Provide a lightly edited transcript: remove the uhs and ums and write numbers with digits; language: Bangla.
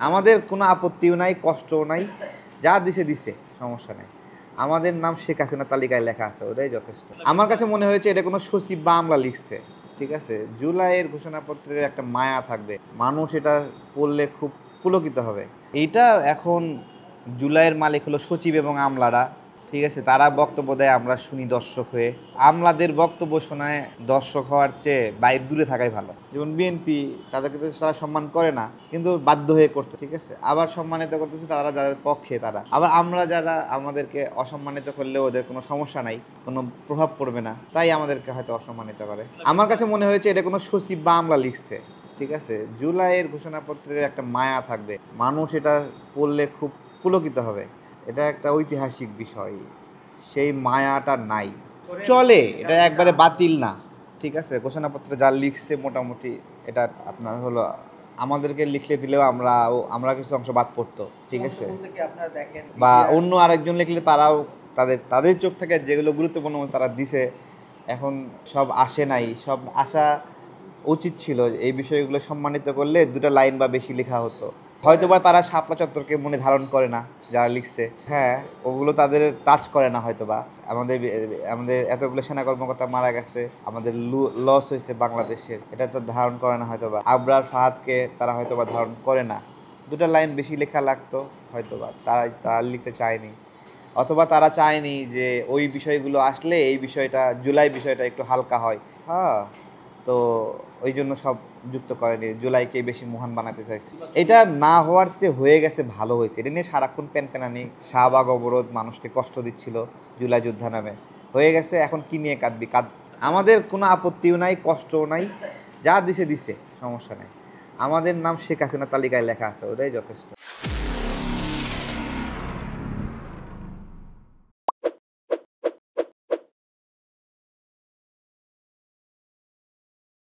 আমাদের কোনো আপত্তিও নাই, কষ্টও নাই, যা দিছে দিছে, সমস্যা নেই। আমাদের নাম শেখ হাসিনা তালিকায় লেখা আছে, ওটাই যথেষ্ট। আমার কাছে মনে হয়েছে এটা কোনো সচিব বা আমলা লিখছে, ঠিক আছে। জুলাইয়ের ঘোষণাপত্রের একটা মায়া থাকবে, মানুষ এটা পড়লে খুব পুলকিত হবে। এইটা এখন জুলাইয়ের মালিক হলো সচিব এবং আমলারা, ঠিক আছে। তারা বক্তব্য দেয়, আমরা শুনি দর্শক হয়ে। আমলাদের বক্তব্য শোনায় দর্শক হওয়ার চেয়ে বাইরে দূরে থাকাই ভালো। যেমন বিএনপি, তাদেরকে তো তারা সম্মান করে না, কিন্তু বাধ্য হয়ে করতে, ঠিক আছে। আবার সম্মানিত করতেছে তারা যাদের পক্ষে তারা। আবার আমরা যারা, আমাদেরকে অসম্মানিত করলেও ওদের কোনো সমস্যা নাই, কোনো প্রভাব পড়বে না, তাই আমাদেরকে হয়তো অসম্মানিত করে। আমার কাছে মনে হয়েছে এটা কোনো সচিব বা আমলা লিখছে, ঠিক আছে। জুলাইয়ের ঘোষণাপত্রের একটা মায়া থাকবে, মানুষ এটা পড়লে খুব পুলকিত হবে। এটা একটা ঐতিহাসিক বিষয়, সেই মায়াটা নাই। চলে, এটা একবারে বাতিল না, ঠিক আছে। ঘোষণাপত্রে যা লিখছে মোটামুটি এটা আপনার হলো, আমাদেরকে লিখলে দিলেও আমরা কিছু অংশ বাদ পড়তো, ঠিক আছে। বা অন্য আরেকজন লিখলে তারাও তাদের তাদের চোখ থেকে যেগুলো গুরুত্বপূর্ণ তারা দিছে, এখন সব আসে নাই, সব আসা উচিত ছিল। এই বিষয়গুলো সম্মানিত করলে দুটো লাইন বা বেশি লেখা হতো। হয়তোবা তারা শাপলা চত্বরকে মনে ধারণ করে না যারা লিখছে, হ্যাঁ, ওগুলো তাদের টাচ করে না হয়তোবা। আমাদের আমাদের এতগুলো সেনা কর্মকর্তা মারা গেছে, আমাদের লস হয়েছে বাংলাদেশের, এটা তো ধারণ করে না হয়তোবা। আবরার ফাহাদকে তারা হয়তোবা ধারণ করে না। দুটো লাইন বেশি লেখা লাগতো হয়তোবা, তারা লিখতে চায়নি, অথবা তারা চায়নি যে ওই বিষয়গুলো আসলে এই বিষয়টা, জুলাই বিষয়টা একটু হালকা হয়, হ্যাঁ। তো ওই জন্য সব যুক্ত করেনি, জুলাইকে বেশি মহান বানাতে চাইছে। এটা না হওয়ার চেয়ে হয়ে গেছে ভালো হয়েছে। এটা নিয়ে সারাক্ষণ প্যানপ্যানানি, শাহবাগ অবরোধ, মানুষকে কষ্ট দিচ্ছিল জুলাই যোদ্ধা নামে, হয়ে গেছে। এখন কি নিয়ে কাঁদবি কাঁদ। আমাদের কোনো আপত্তিও নাই, কষ্টও নাই, যা দিছে দিছে, সমস্যা নেই। আমাদের নাম শেখ হাসিনা তালিকায় লেখা আছে, ওটাই যথেষ্ট।